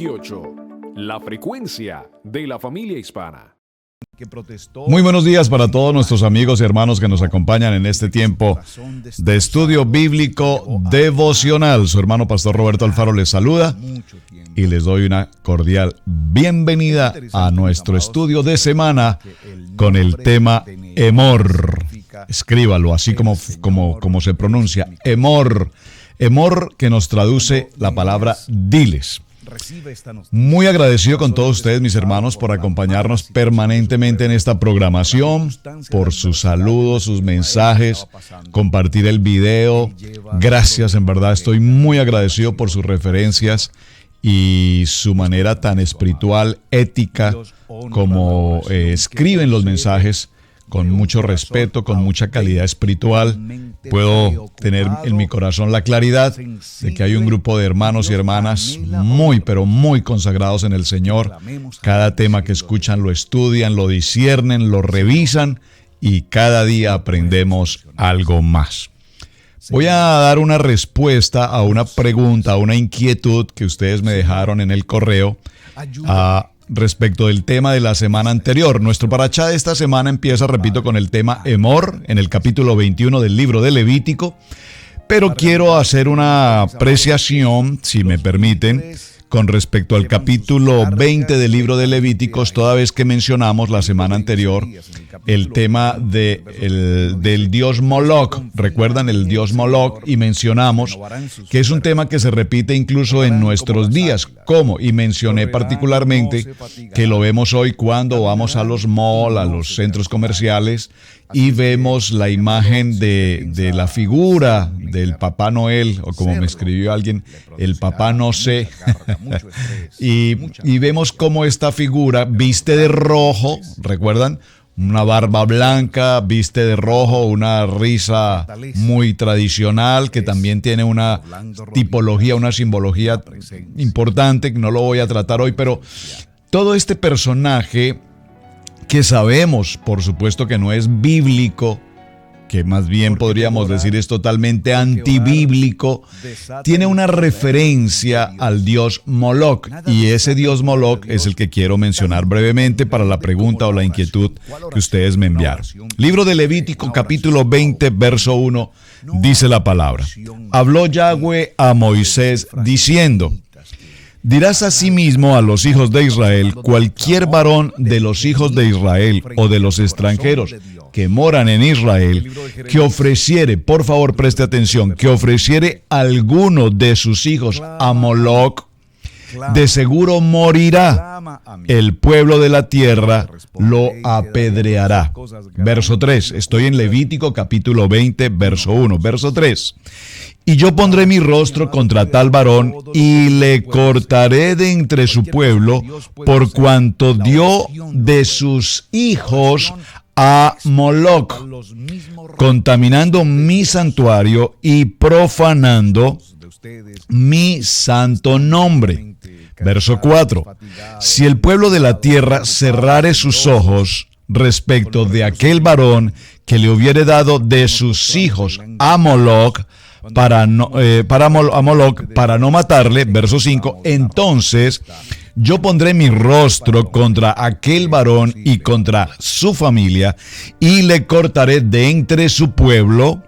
28, la frecuencia de la familia hispana. Muy buenos días para todos nuestros amigos y hermanos que nos acompañan en este tiempo de estudio bíblico devocional. Su hermano Pastor Roberto Alfaro les saluda y les doy una cordial bienvenida a nuestro estudio de semana con el tema Emor. Escríbalo así como se pronuncia, Emor. Emor, que nos traduce la palabra diles. Muy agradecido con todos ustedes, mis hermanos, por acompañarnos permanentemente en esta programación, por sus saludos, sus mensajes, compartir el video. Gracias, en verdad, estoy muy agradecido por sus referencias y su manera tan espiritual, ética, como escriben los mensajes, con mucho respeto, con mucha calidad espiritual. Puedo tener en mi corazón la claridad de que hay un grupo de hermanos y hermanas muy, pero muy consagrados en el Señor. Cada tema que escuchan lo estudian, lo disciernen, lo revisan y cada día aprendemos algo más. Voy a dar una respuesta a una pregunta, a una inquietud que ustedes me dejaron en el correo respecto del tema de la semana anterior. Nuestro parachá de esta semana empieza, repito, con el tema Emor, en el capítulo 21 del libro de Levítico, pero quiero hacer una apreciación, si me permiten, con respecto al capítulo 20 del libro de Levíticos, toda vez que mencionamos la semana anterior el tema del dios Moloch. ¿Recuerdan el dios Moloch? Y mencionamos que es un tema que se repite incluso en nuestros días. ¿Cómo? Y mencioné particularmente que lo vemos hoy cuando vamos a los malls, a los centros comerciales, y vemos la imagen de la figura del Papá Noel, o como me escribió alguien, el Papá No sé, y vemos cómo esta figura viste de rojo, ¿recuerdan? Una barba blanca, viste de rojo, una risa muy tradicional que también tiene una tipología, una simbología importante, que no lo voy a tratar hoy, pero todo este personaje que sabemos, por supuesto, que no es bíblico, que más bien podríamos decir es totalmente antibíblico, tiene una referencia al dios Moloch, y ese dios Moloch es el que quiero mencionar brevemente para la pregunta o la inquietud que ustedes me enviaron. Libro de Levítico, capítulo 20, verso 1, dice la palabra: Habló Yahweh a Moisés diciendo: Dirás asimismo a los hijos de Israel: cualquier varón de los hijos de Israel o de los extranjeros que moran en Israel, que ofreciere, por favor preste atención, que ofreciere alguno de sus hijos a Moloch, de seguro morirá. El pueblo de la tierra lo apedreará. Verso 3, estoy en Levítico capítulo 20, verso 1, verso 3. Y yo pondré mi rostro contra tal varón y le cortaré de entre su pueblo, por cuanto dio de sus hijos a Moloch, contaminando mi santuario y profanando mi santo nombre. Verso 4. Si el pueblo de la tierra cerrare sus ojos respecto de aquel varón que le hubiere dado de sus hijos a Moloch, para no matarle, verso 5, entonces yo pondré mi rostro contra aquel varón y contra su familia, y le cortaré de entre su pueblo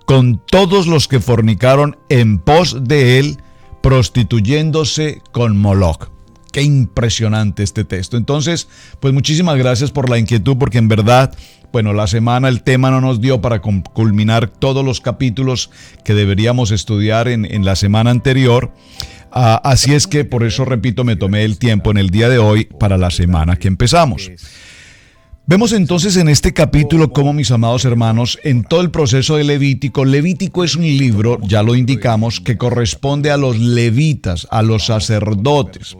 con todos los que fornicaron en pos de él, prostituyéndose con Moloch. Qué impresionante este texto. Entonces, pues muchísimas gracias por la inquietud, porque en verdad, bueno, la semana el tema no nos dio para culminar todos los capítulos que deberíamos estudiar en la semana anterior. Así es que, por eso, repito, me tomé el tiempo en el día de hoy para la semana que empezamos. Vemos entonces en este capítulo cómo, mis amados hermanos, en todo el proceso de Levítico, Levítico es un libro, ya lo indicamos, que corresponde a los levitas, a los sacerdotes.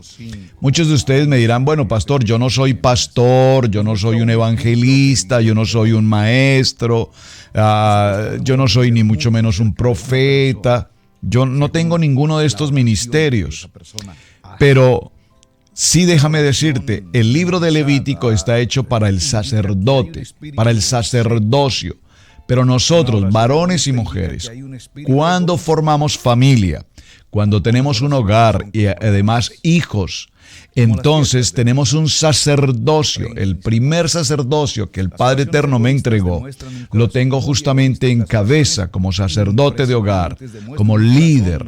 Muchos de ustedes me dirán: bueno, pastor, yo no soy pastor, yo no soy un evangelista, yo no soy un maestro, yo no soy ni mucho menos un profeta, yo no tengo ninguno de estos ministerios. Pero sí, déjame decirte, el libro de Levítico está hecho para el sacerdote, para el sacerdocio, Pero nosotros, varones y mujeres, cuando formamos familia, cuando tenemos un hogar y además hijos, entonces tenemos un sacerdocio, el primer sacerdocio que el Padre Eterno me entregó, lo tengo justamente en cabeza como sacerdote de hogar, como líder,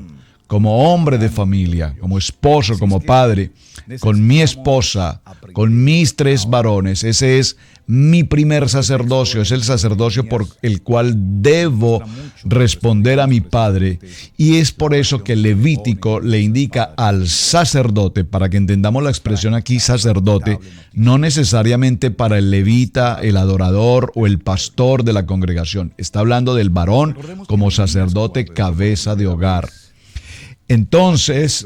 como hombre de familia, como esposo, como padre, con mi esposa, con mis 3 varones. Ese es mi primer sacerdocio, es el sacerdocio por el cual debo responder a mi Padre, y es por eso que el Levítico le indica al sacerdote, para que entendamos la expresión aquí sacerdote, no necesariamente para el levita, el adorador o el pastor de la congregación. Está hablando del varón como sacerdote, cabeza de hogar. Entonces,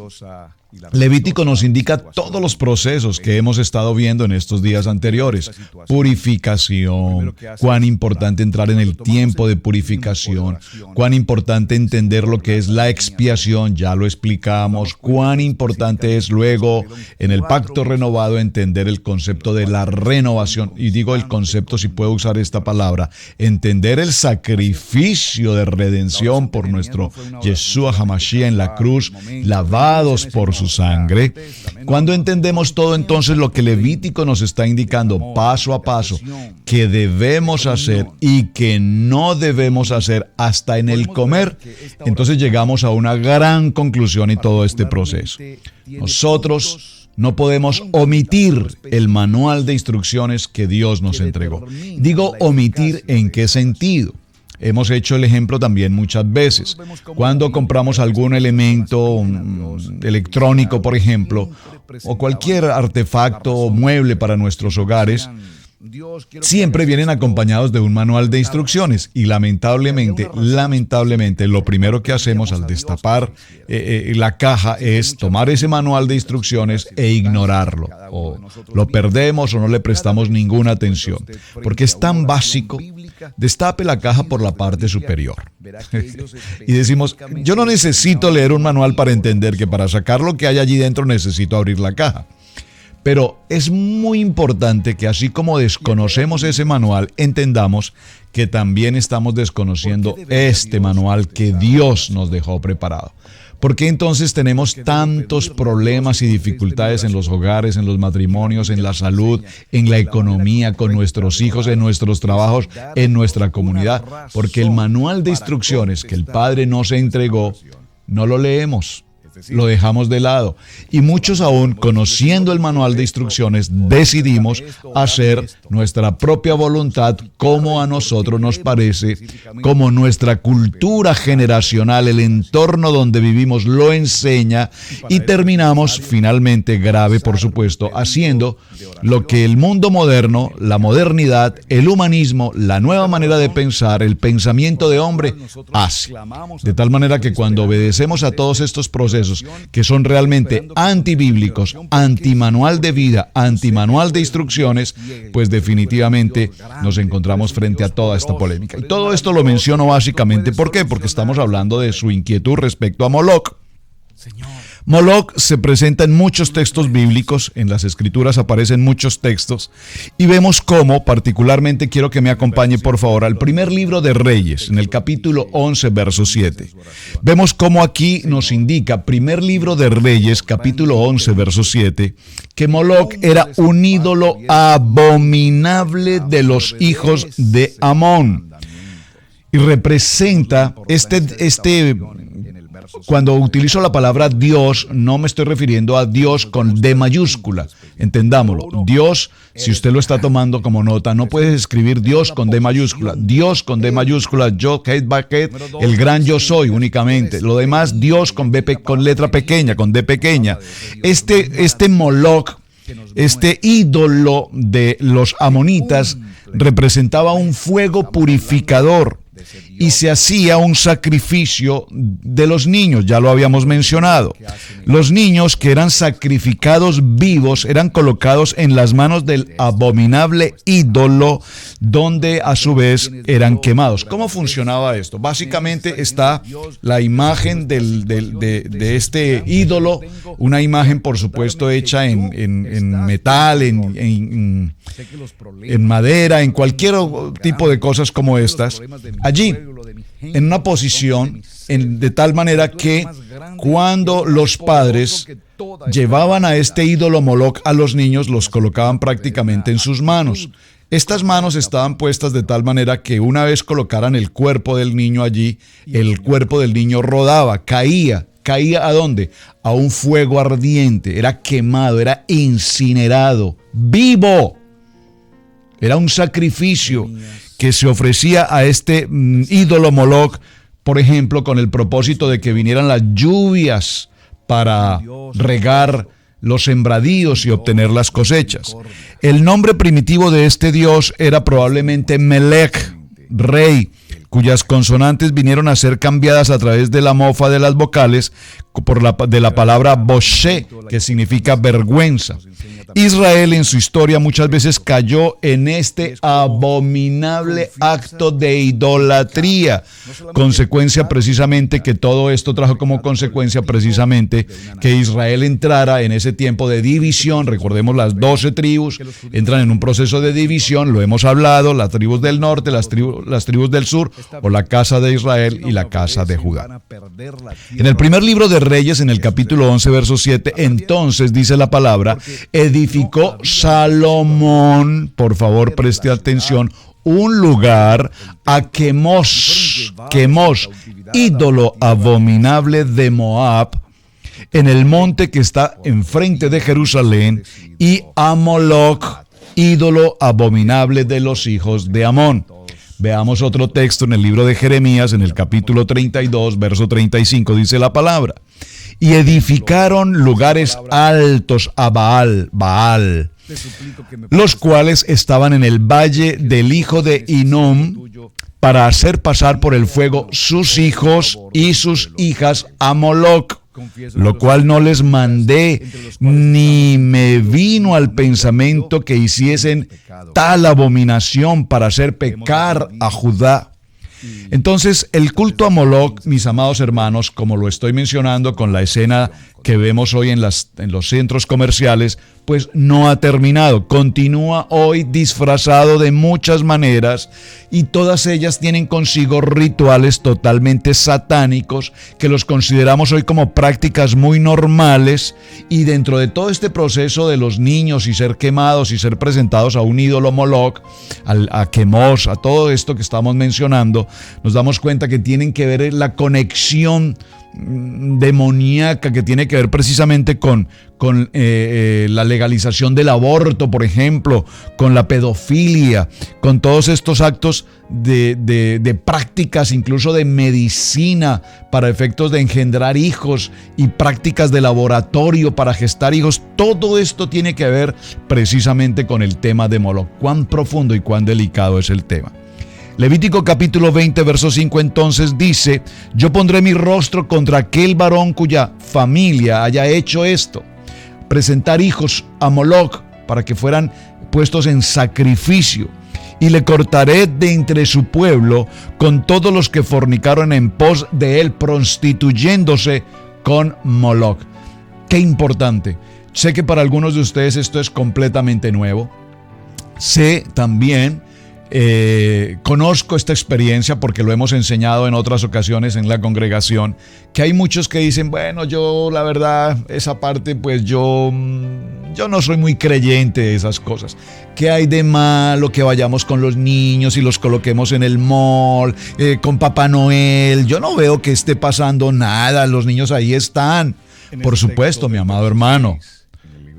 Levítico nos indica todos los procesos que hemos estado viendo en estos días anteriores. Purificación, cuán importante entrar en el tiempo de purificación, cuán importante entender lo que es la expiación, ya lo explicamos, cuán importante es luego en el pacto renovado entender el concepto de la renovación, y digo el concepto si puedo usar esta palabra, entender el sacrificio de redención por nuestro Yeshua HaMashiach en la cruz, lavados por su sangre. Cuando entendemos todo, entonces lo que Levítico nos está indicando paso a paso que debemos hacer y que no debemos hacer hasta en el comer, entonces llegamos a una gran conclusión en todo este proceso. Nosotros no podemos omitir el manual de instrucciones que Dios nos entregó. Digo omitir, ¿en qué sentido? Hemos hecho el ejemplo también muchas veces. Cuando compramos algún elemento electrónico, por ejemplo, o cualquier artefacto o mueble para nuestros hogares, siempre vienen acompañados de un manual de instrucciones, y lamentablemente, lo primero que hacemos al destapar la caja es tomar ese manual de instrucciones e ignorarlo, o lo perdemos o no le prestamos ninguna atención, porque es tan básico. Destape la caja por la parte superior. Y decimos, yo no necesito leer un manual para entender que para sacar lo que hay allí dentro necesito abrir la caja. Pero es muy importante que así como desconocemos ese manual, entendamos que también estamos desconociendo este manual que Dios nos dejó preparado. ¿Por qué entonces tenemos tantos problemas y dificultades en los hogares, en los matrimonios, en la salud, en la economía, con nuestros hijos, en nuestros trabajos, en nuestra comunidad? Porque el manual de instrucciones que el Padre nos entregó, no lo leemos. Lo dejamos de lado. Y muchos aún, conociendo el manual de instrucciones, decidimos hacer nuestra propia voluntad como a nosotros nos parece, como nuestra cultura generacional, el entorno donde vivimos lo enseña, y terminamos finalmente, grave por supuesto, haciendo lo que el mundo moderno, la modernidad, el humanismo, la nueva manera de pensar, el pensamiento de hombre hace. De tal manera que cuando obedecemos a todos estos procesos que son realmente antibíblicos, antimanual de vida, antimanual de instrucciones, pues definitivamente nos encontramos frente a toda esta polémica. Y todo esto lo menciono básicamente, ¿por qué? Porque estamos hablando de su inquietud respecto a Moloc. Moloc se presenta en muchos textos bíblicos, en las Escrituras aparecen muchos textos, y vemos cómo, particularmente quiero que me acompañe por favor al primer libro de Reyes, en el capítulo 11, verso 7. Vemos cómo aquí nos indica, primer libro de Reyes, capítulo 11, verso 7, que Moloc era un ídolo abominable de los hijos de Amón. Y representa cuando utilizo la palabra Dios, no me estoy refiriendo a Dios con D mayúscula. Entendámoslo. Dios, si usted lo está tomando como nota, no puedes escribir Dios con D mayúscula. Dios con D mayúscula, yo, Kate Baquet, el gran yo soy únicamente. Lo demás, Dios con letra pequeña, con D pequeña. Este Moloc, este ídolo de los amonitas, representaba un fuego purificador. y se hacía un sacrificio de los niños, ya lo habíamos mencionado. Los niños que eran sacrificados vivos eran colocados en las manos del abominable ídolo, donde a su vez eran quemados. ¿Cómo funcionaba esto? Básicamente está la imagen de este ídolo, una imagen por supuesto hecha en metal, en madera, en cualquier tipo de cosas como estas, allí en una posición de tal manera que cuando los padres llevaban a este ídolo Moloch a los niños, los colocaban prácticamente en sus manos. Estas manos estaban puestas de tal manera que una vez colocaran el cuerpo del niño allí, el cuerpo del niño rodaba, caía. ¿Caía a dónde? A un fuego ardiente, era quemado, era incinerado, vivo. Era un sacrificio que se ofrecía a este ídolo Moloch, por ejemplo, con el propósito de que vinieran las lluvias para regar los sembradíos y obtener las cosechas. El nombre primitivo de este dios era probablemente Melech, rey, cuyas consonantes vinieron a ser cambiadas a través de la mofa de las vocales de la palabra Boshe, que significa vergüenza. Israel en su historia muchas veces cayó en este abominable acto de idolatría, consecuencia precisamente que todo esto trajo como consecuencia precisamente que Israel entrara en ese tiempo de división. Recordemos, las 12 tribus entran en un proceso de división, lo hemos hablado, las tribus del norte, las tribus del sur, o la casa de Israel y la casa de Judá. En el primer libro de Reyes, en el capítulo 11, verso 7, entonces dice la palabra, edificó Salomón, por favor preste atención, un lugar a Quemos, ídolo abominable de Moab, en el monte que está enfrente de Jerusalén, y a Moloch, ídolo abominable de los hijos de Amón. Veamos otro texto en el libro de Jeremías, en el capítulo 32, verso 35, dice la palabra. Y edificaron lugares altos a Baal, los cuales estaban en el valle del hijo de Hinnom, para hacer pasar por el fuego sus hijos y sus hijas a Moloch, lo cual no les mandé, ni me vino al pensamiento que hiciesen tal abominación para hacer pecar a Judá. Entonces, el culto a Moloch, mis amados hermanos, como lo estoy mencionando con la escena que vemos hoy en los centros comerciales, pues no ha terminado. Continúa hoy disfrazado de muchas maneras y todas ellas tienen consigo rituales totalmente satánicos que los consideramos hoy como prácticas muy normales, y dentro de todo este proceso de los niños y ser quemados y ser presentados a un ídolo Moloch, a Quemos, a todo esto que estamos mencionando, nos damos cuenta que tienen que ver la conexión demoníaca que tiene que ver precisamente con la legalización del aborto, por ejemplo, con la pedofilia, con todos estos actos de prácticas, incluso de medicina para efectos de engendrar hijos y prácticas de laboratorio para gestar hijos. Todo esto tiene que ver precisamente con el tema de Moloch. Cuán profundo y cuán delicado es el tema. Levítico capítulo 20, verso 5 entonces dice, yo pondré mi rostro contra aquel varón cuya familia haya hecho esto, presentar hijos a Moloch para que fueran puestos en sacrificio, y le cortaré de entre su pueblo con todos los que fornicaron en pos de él, prostituyéndose con Moloch. Qué importante. Sé que para algunos de ustedes esto es completamente nuevo. Sé también, conozco esta experiencia porque lo hemos enseñado en otras ocasiones en la congregación, que hay muchos que dicen, bueno, yo la verdad, esa parte pues yo no soy muy creyente de esas cosas. ¿Qué hay de malo que vayamos con los niños y los coloquemos en el mall, con Papá Noel? Yo no veo que esté pasando nada, los niños ahí están. Por supuesto, mi amado hermano.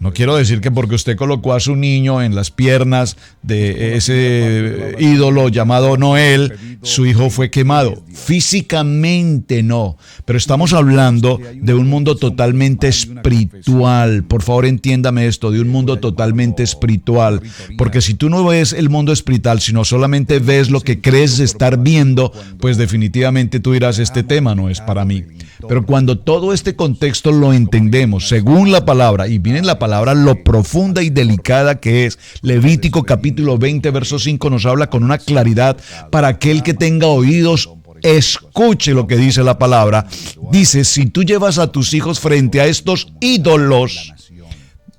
No quiero decir que porque usted colocó a su niño en las piernas de ese ídolo llamado Noel, su hijo fue quemado. Físicamente no, pero estamos hablando de un mundo totalmente espiritual. Por favor, entiéndame esto, de un mundo totalmente espiritual. Porque si tú no ves el mundo espiritual, sino solamente ves lo que crees estar viendo, pues definitivamente tú dirás, este tema no es para mí. Pero cuando todo este contexto lo entendemos, según la palabra, y miren la palabra, lo profunda y delicada que es, Levítico capítulo 20, verso 5 nos habla con una claridad para aquel que tenga oídos, escuche lo que dice la palabra. Dice, si tú llevas a tus hijos frente a estos ídolos,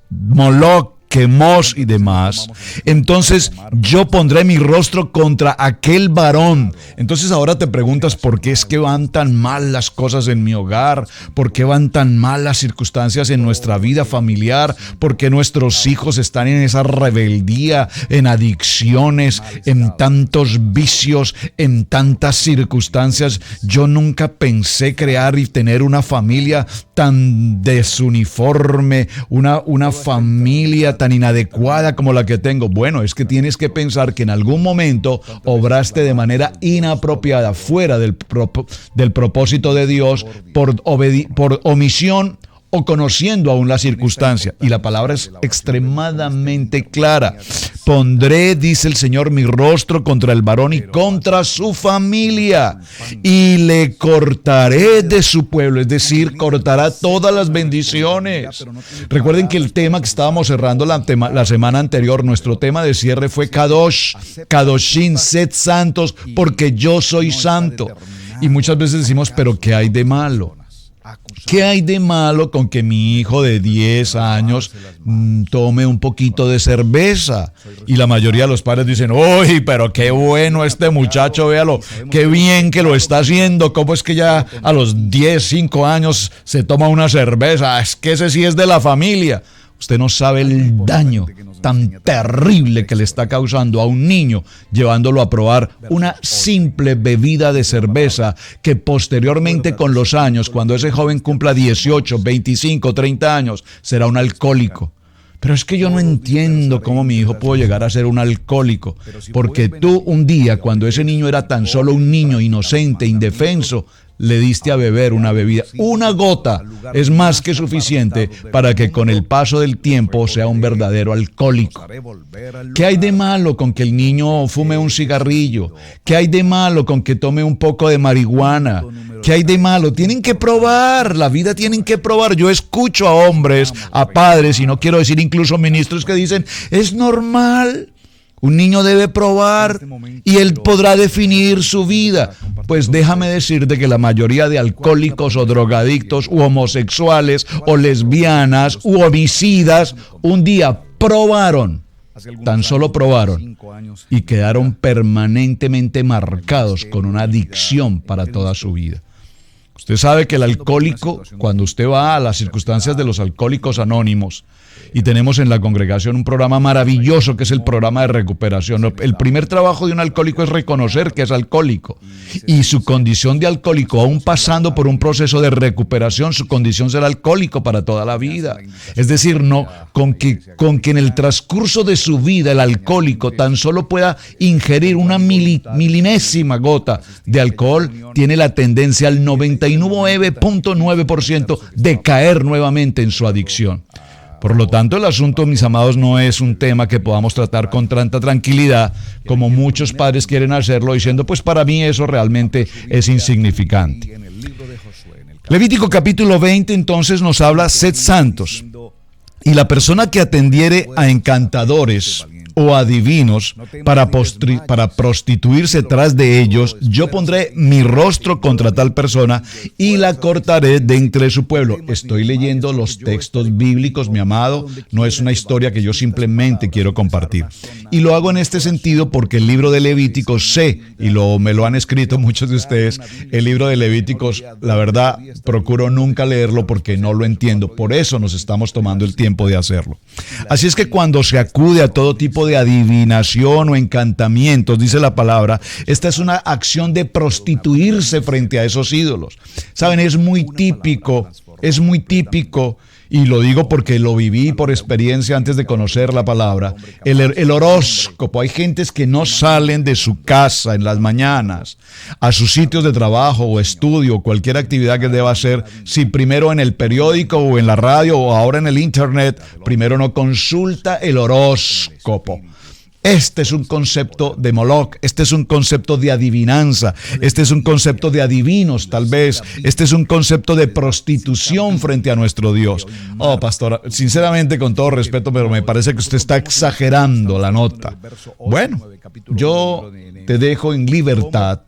Moloc, Quemos y demás, entonces yo pondré mi rostro contra aquel varón. Entonces ahora te preguntas, ¿por qué es que van tan mal las cosas en mi hogar? ¿Por qué van tan mal las circunstancias en nuestra vida familiar? ¿Por qué nuestros hijos están en esa rebeldía, en adicciones, en tantos vicios, en tantas circunstancias? Yo nunca pensé crear y tener una familia tan desuniforme, una familia tan inadecuada como la que tengo. Bueno, es que tienes que pensar que en algún momento obraste de manera inapropiada, fuera del propósito de Dios, por omisión o conociendo aún la circunstancia. Y la palabra es extremadamente clara. Pondré, dice el Señor, mi rostro contra el varón y contra su familia, y le cortaré de su pueblo, es decir, cortará todas las bendiciones. Recuerden que el tema que estábamos cerrando la semana anterior, nuestro tema de cierre fue Kadosh, Kadoshim, sed santos, porque yo soy santo. Y muchas veces decimos, pero ¿qué hay de malo? ¿Qué hay de malo con que mi hijo de 10 años tome un poquito de cerveza? Y la mayoría de los padres dicen, uy, pero qué bueno este muchacho, véalo, qué bien que lo está haciendo. ¿Cómo es que ya a los 10, 5 años se toma una cerveza? Es que ese sí es de la familia. Usted no sabe el daño tan terrible que le está causando a un niño llevándolo a probar una simple bebida de cerveza que posteriormente con los años, cuando ese joven cumpla 18, 25, 30 años, será un alcohólico. Pero es que yo no entiendo cómo mi hijo pudo llegar a ser un alcohólico, porque tú un día, cuando ese niño era tan solo un niño inocente, indefenso, le diste a beber una bebida. Una gota es más que suficiente para que con el paso del tiempo sea un verdadero alcohólico. ¿Qué hay de malo con que el niño fume un cigarrillo? ¿Qué hay de malo con que tome un poco de marihuana? ¿Qué hay de malo? Tienen que probar, la vida tienen que probar. Yo escucho a hombres, a padres, y no quiero decir incluso ministros que dicen, es normal. Un niño debe probar y él podrá definir su vida. Pues déjame decirte que la mayoría de alcohólicos o drogadictos u homosexuales o lesbianas u homicidas un día probaron, tan solo probaron, y quedaron permanentemente marcados con una adicción para toda su vida. Usted sabe que el alcohólico, cuando usted va a las circunstancias de los alcohólicos anónimos, y tenemos en la congregación un programa maravilloso que es el programa de recuperación. El primer trabajo de un alcohólico es reconocer que es alcohólico y su condición de alcohólico, aún pasando por un proceso de recuperación, su condición será alcohólico para toda la vida. Es decir, no con que en el transcurso de su vida el alcohólico tan solo pueda ingerir una milinésima gota de alcohol, tiene la tendencia al 99.9% de caer nuevamente en su adicción. Por lo tanto, el asunto, mis amados, no es un tema que podamos tratar con tanta tranquilidad como muchos padres quieren hacerlo, diciendo, pues para mí eso realmente es insignificante. Levítico capítulo 20 entonces nos habla, sed santos, y la persona que atendiere a encantadores o adivinos para prostituirse tras de ellos, yo pondré mi rostro contra tal persona y la cortaré de entre su pueblo. Estoy leyendo los textos bíblicos, mi amado, no es una historia que yo simplemente quiero compartir. Y lo hago en este sentido porque el libro de Levíticos sé, y me lo han escrito muchos de ustedes, el libro de Levíticos, la verdad, procuro nunca leerlo porque no lo entiendo. Por eso nos estamos tomando el tiempo de hacerlo. Así es que cuando se acude a todo tipo de adivinación o encantamientos, dice la palabra, esta es una acción de prostituirse frente a esos ídolos. Saben, es muy típico, Y lo digo porque lo viví por experiencia antes de conocer la palabra. El horóscopo. Hay gentes que no salen de su casa en las mañanas a sus sitios de trabajo o estudio, cualquier actividad que deba hacer, si primero en el periódico o en la radio o ahora en el internet, primero no consulta el horóscopo. Este es un concepto de Moloch, este es un concepto de adivinanza, este es un concepto de adivinos tal vez, este es un concepto de prostitución frente a nuestro Dios. Oh, pastora, sinceramente con todo respeto, pero me parece que usted está exagerando la nota. Bueno, yo te dejo en libertad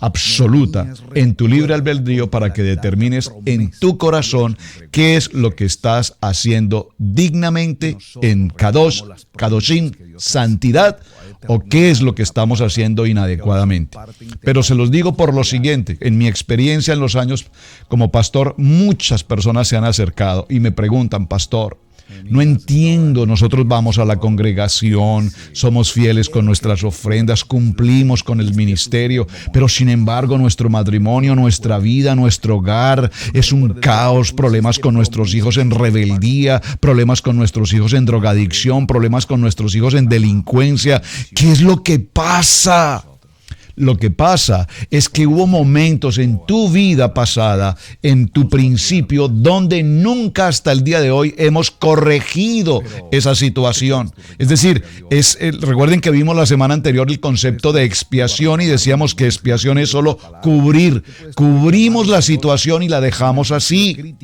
absoluta, en tu libre albedrío, para que determines en tu corazón qué es lo que estás haciendo dignamente en Kadosh, Kadoshim, santidad, o qué es lo que estamos haciendo inadecuadamente. Pero se los digo por lo siguiente: en mi experiencia en los años como pastor, muchas personas se han acercado y me preguntan: pastor, no entiendo, nosotros vamos a la congregación, somos fieles con nuestras ofrendas, cumplimos con el ministerio, pero sin embargo nuestro matrimonio, nuestra vida, nuestro hogar es un caos, problemas con nuestros hijos en rebeldía, problemas con nuestros hijos en drogadicción, problemas con nuestros hijos en delincuencia. ¿Qué es lo que pasa? Lo que pasa es que hubo momentos en tu vida pasada, en tu principio, donde nunca hasta el día de hoy hemos corregido esa situación. Es decir, recuerden que vimos la semana anterior el concepto de expiación y decíamos que expiación es solo cubrir. Cubrimos la situación y la dejamos así.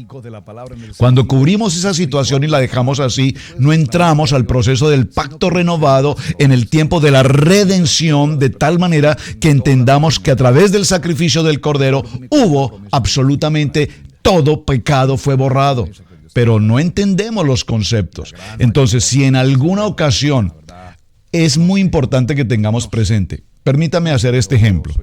Cuando cubrimos esa situación y la dejamos así, no entramos al proceso del pacto renovado en el tiempo de la redención, de tal manera que entendamos que a través del sacrificio del Cordero hubo absolutamente todo pecado fue borrado. Pero no entendemos los conceptos. Entonces, si en alguna ocasión es muy importante que tengamos presente, permítame hacer este ejemplo.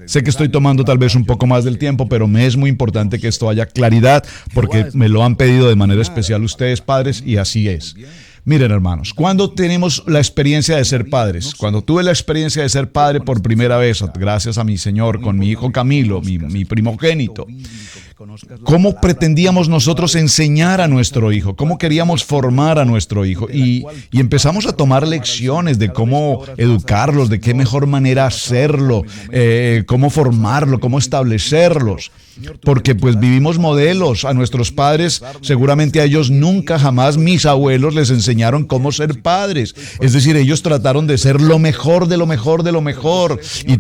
Sé que estoy tomando tal vez un poco más del tiempo, pero me es muy importante que esto haya claridad, porque me lo han pedido de manera especial ustedes, padres, y así es. Miren, hermanos, cuando tenemos la experiencia de ser padres, cuando tuve la experiencia de ser padre por primera vez, gracias a mi Señor, con mi hijo Camilo, mi primogénito, ¿cómo pretendíamos nosotros enseñar a nuestro hijo? ¿Cómo queríamos formar a nuestro hijo? Y empezamos a tomar lecciones de cómo educarlos, de qué mejor manera hacerlo, cómo formarlo, cómo establecerlos. Porque pues vivimos modelos. A nuestros padres, seguramente a ellos nunca jamás mis abuelos les enseñaron cómo ser padres. Es decir, ellos trataron de ser lo mejor de lo mejor de lo mejor. Y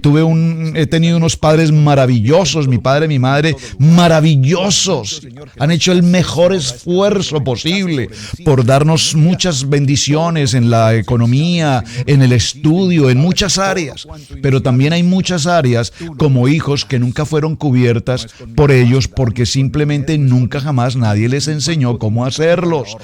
he tenido unos padres maravillosos, mi padre, mi madre, maravillosos. Han hecho el mejor esfuerzo posible por darnos muchas bendiciones en la economía, en el estudio, en muchas áreas. Pero también hay muchas áreas como hijos que nunca fueron cubiertas por ellos, porque simplemente nunca jamás nadie les enseñó cómo hacerlos.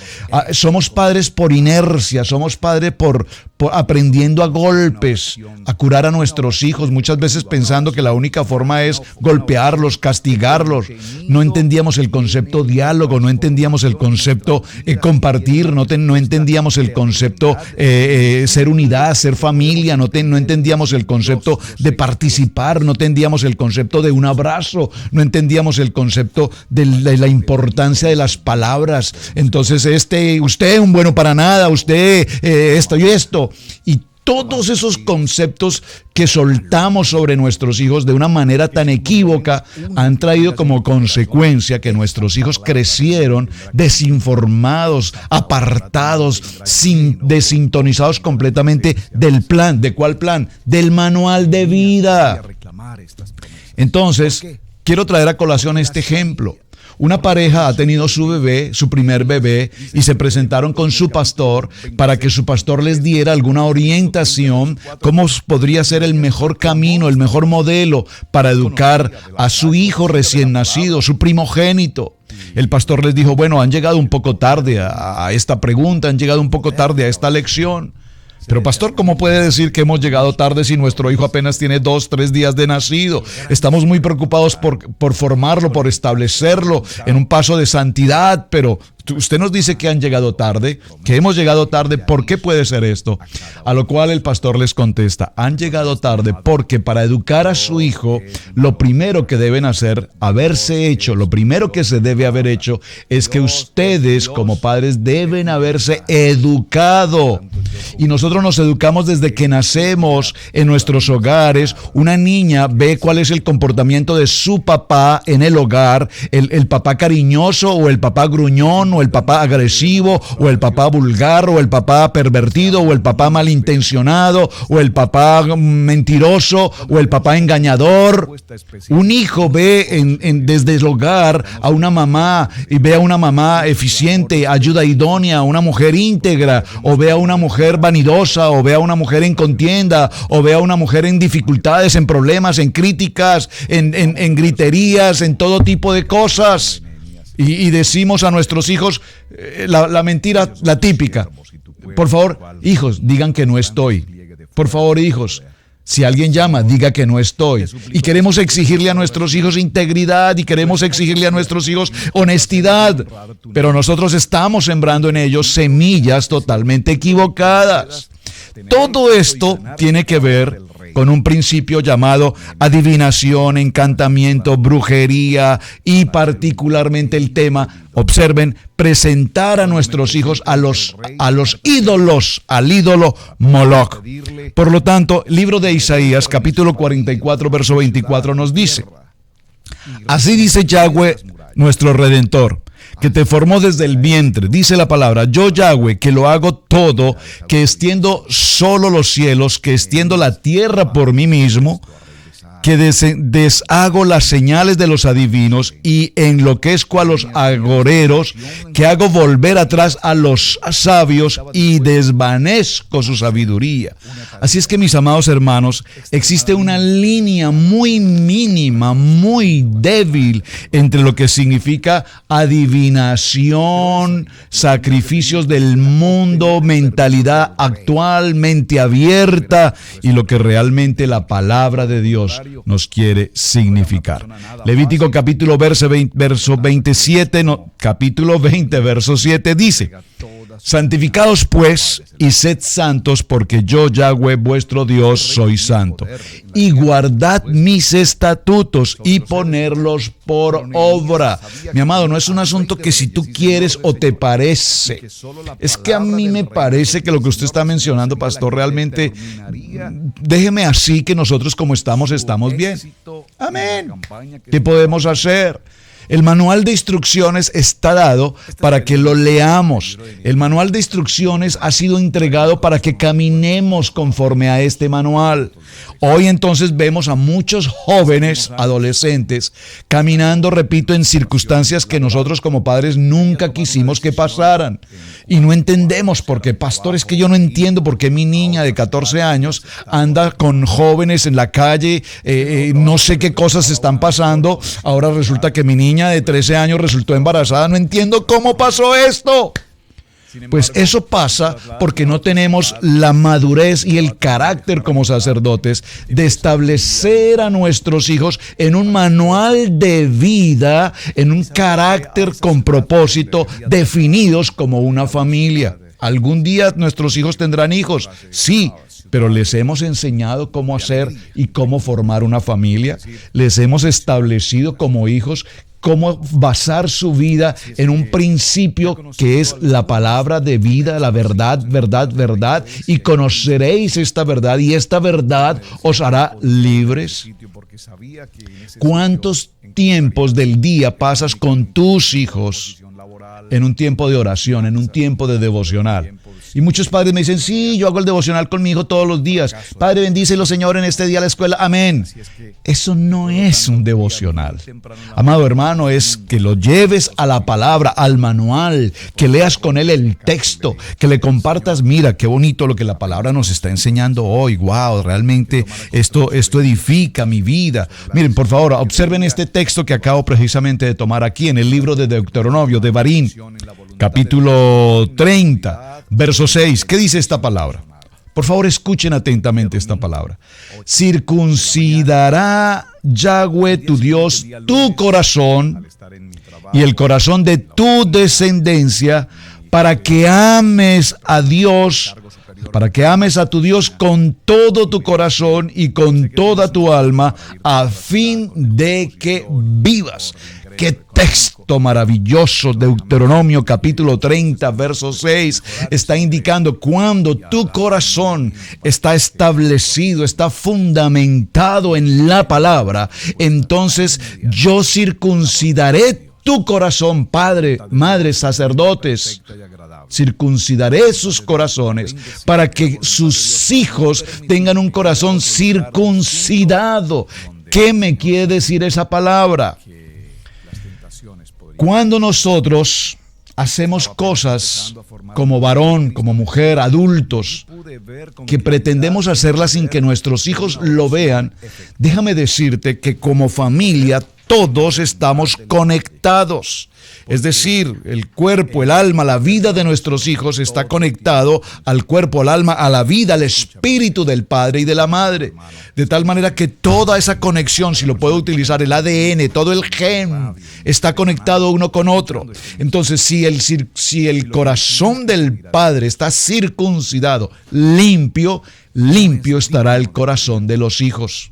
Somos padres por inercia, somos padres por aprendiendo a golpes, a curar a nuestros hijos, muchas veces pensando que la única forma es golpearlos, castigarlos. No entendíamos el concepto diálogo, no entendíamos el concepto compartir, no entendíamos el concepto ser unidad, ser familia, no entendíamos el concepto de participar, no entendíamos el concepto de un abrazo, no entendíamos el concepto de la importancia de las palabras. Entonces, usted un bueno para nada, usted esto y esto. Y todos esos conceptos que soltamos sobre nuestros hijos de una manera tan equívoca han traído como consecuencia que nuestros hijos crecieron desinformados, apartados, desintonizados completamente del plan. ¿De cuál plan? Del manual de vida. Entonces, quiero traer a colación este ejemplo. Una pareja ha tenido su primer bebé, y se presentaron con su pastor para que su pastor les diera alguna orientación, cómo podría ser el mejor camino, el mejor modelo para educar a su hijo recién nacido, su primogénito. El pastor les dijo: bueno, han llegado un poco tarde a esta pregunta, han llegado un poco tarde a esta lección. Pero pastor, ¿cómo puede decir que hemos llegado tarde si nuestro hijo apenas tiene 2, 3 días de nacido? Estamos muy preocupados por formarlo, por establecerlo en un paso de santidad, pero Usted nos dice que han llegado tarde, que hemos llegado tarde. ¿Por qué puede ser esto? A lo cual el pastor les contesta: han llegado tarde porque para educar a su hijo, lo primero que deben hacer, lo primero que se debe haber hecho, es que ustedes como padres deben haberse educado. Y nosotros nos educamos desde que nacemos en nuestros hogares. Una niña ve cuál es el comportamiento de su papá en el hogar, el papá cariñoso o el papá gruñón o el papá agresivo o el papá vulgar o el papá pervertido o el papá malintencionado o el papá mentiroso o el papá engañador. Un hijo ve desde el hogar a una mamá y ve a una mamá eficiente, ayuda idónea, una mujer íntegra, o ve a una mujer vanidosa, o ve a una mujer en contienda, o ve a una mujer en dificultades, en problemas, en críticas, en griterías, en todo tipo de cosas. Y decimos a nuestros hijos la mentira, la típica: por favor, hijos, digan que no estoy. Por favor, hijos, si alguien llama, diga que no estoy. Y queremos exigirle a nuestros hijos integridad y queremos exigirle a nuestros hijos honestidad. Pero nosotros estamos sembrando en ellos semillas totalmente equivocadas. Todo esto tiene que ver con un principio llamado adivinación, encantamiento, brujería y particularmente el tema, observen, presentar a nuestros hijos a los ídolos, al ídolo Moloch. Por lo tanto, libro de Isaías, capítulo 44, verso 24 nos dice: así dice Yahweh, nuestro Redentor, que te formó desde el vientre. Dice la palabra: yo Yahweh, que lo hago todo, que extiendo solo los cielos, que extiendo la tierra por mí mismo, que deshago las señales de los adivinos y enloquezco a los agoreros, que hago volver atrás a los sabios y desvanezco su sabiduría. Así es que, mis amados hermanos, existe una línea muy mínima, muy débil entre lo que significa adivinación, sacrificios del mundo, mentalidad actual, mente abierta, y lo que realmente la palabra de Dios nos quiere significar. Levítico capítulo 20, verso 7 dice: santificaos pues y sed santos, porque yo Yahweh vuestro Dios soy santo, y guardad mis estatutos y ponerlos por obra. Mi amado, no es un asunto que si tú quieres o te parece. Es que a mí me parece que lo que usted está mencionando, pastor, realmente, déjeme así, que nosotros como estamos bien. Amén. ¿Qué podemos hacer? El manual de instrucciones está dado para que lo leamos. El manual de instrucciones ha sido entregado para que caminemos conforme a este manual. Hoy entonces vemos a muchos jóvenes, adolescentes, caminando, repito, en circunstancias que nosotros como padres nunca quisimos que pasaran. Y no entendemos por qué. Pastor, es que yo no entiendo por qué mi niña de 14 años anda con jóvenes en la calle, no sé qué cosas están pasando. Ahora resulta que mi niña de 13 años resultó embarazada. No entiendo cómo pasó esto. Pues eso pasa porque no tenemos la madurez y el carácter como sacerdotes de establecer a nuestros hijos en un manual de vida, en un carácter con propósito, definidos como una familia. ¿Algún día nuestros hijos tendrán hijos? Sí. Pero les hemos enseñado cómo hacer y cómo formar una familia. Les hemos establecido como hijos cómo basar su vida en un principio que es la palabra de vida, la verdad, verdad, y conoceréis esta verdad, y esta verdad os hará libres. ¿Cuántos tiempos del día pasas con tus hijos en un tiempo de oración, en un tiempo de devocional? Y muchos padres me dicen: sí, yo hago el devocional con mi hijo todos los días. Padre, bendícelo, Señor, en este día a la escuela. Amén. Eso no es un devocional. Amado hermano, es que lo lleves a la palabra, al manual, que leas con él el texto, que le compartas: mira, qué bonito lo que la palabra nos está enseñando hoy. Wow, realmente esto edifica mi vida. Miren, por favor, observen este texto que acabo precisamente de tomar aquí en el libro de Deuteronomio, de Barín, capítulo 30. Verso 6, ¿qué dice esta palabra? Por favor, escuchen atentamente esta palabra. Circuncidará Yahweh tu Dios tu corazón y el corazón de tu descendencia para que ames a Dios, para que ames a tu Dios con todo tu corazón y con toda tu alma, a fin de que vivas. ¡Qué texto maravilloso! Deuteronomio capítulo 30, verso 6, está indicando cuando tu corazón está establecido, está fundamentado en la palabra, entonces yo circuncidaré tu corazón, padre, madre, sacerdotes. Circuncidaré sus corazones para que sus hijos tengan un corazón circuncidado. ¿Qué me quiere decir esa palabra? Cuando nosotros hacemos cosas como varón, como mujer, adultos, que pretendemos hacerlas sin que nuestros hijos lo vean, déjame decirte que como familia todos estamos conectados. Es decir, el cuerpo, el alma, la vida de nuestros hijos está conectado al cuerpo, al alma, a la vida, al espíritu del padre y de la madre. De tal manera que toda esa conexión, si lo puedo utilizar, el ADN, todo el gen, está conectado uno con otro. Entonces, si el corazón del padre está circuncidado, limpio estará el corazón de los hijos.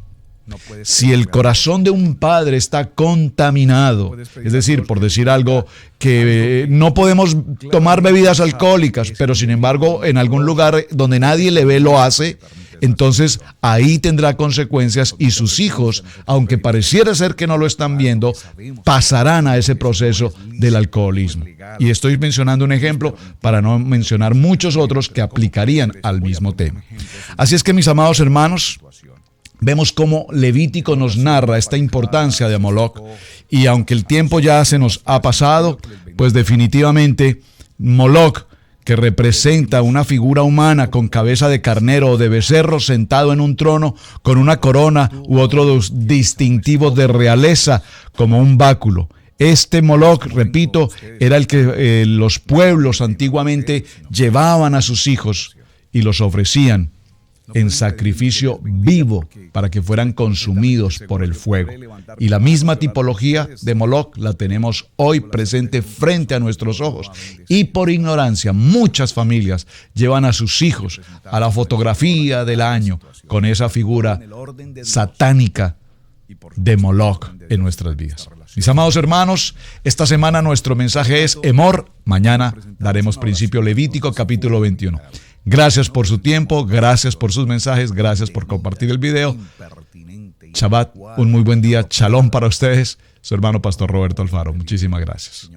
Si el corazón de un padre está contaminado, es decir, por decir algo, que no podemos tomar bebidas alcohólicas, pero sin embargo en algún lugar donde nadie le ve lo hace, entonces ahí tendrá consecuencias y sus hijos, aunque pareciera ser que no lo están viendo, pasarán a ese proceso del alcoholismo. Y estoy mencionando un ejemplo para no mencionar muchos otros que aplicarían al mismo tema. Así es que, mis amados hermanos, vemos cómo Levítico nos narra esta importancia de Moloc, y aunque el tiempo ya se nos ha pasado, pues definitivamente Moloc, que representa una figura humana con cabeza de carnero o de becerro sentado en un trono con una corona u otros distintivos de realeza como un báculo. Este Moloc, repito, era el que los pueblos antiguamente llevaban a sus hijos y los ofrecían en sacrificio vivo para que fueran consumidos por el fuego. Y la misma tipología de Moloc la tenemos hoy presente frente a nuestros ojos. Y por ignorancia, muchas familias llevan a sus hijos a la fotografía del año con esa figura satánica de Moloc en nuestras vidas. Mis amados hermanos, esta semana nuestro mensaje es Emor. Mañana daremos principio Levítico capítulo 21. Gracias por su tiempo, gracias por sus mensajes, gracias por compartir el video. Shabbat, un muy buen día. Shalom para ustedes. Su hermano Pastor Roberto Alfaro. Muchísimas gracias.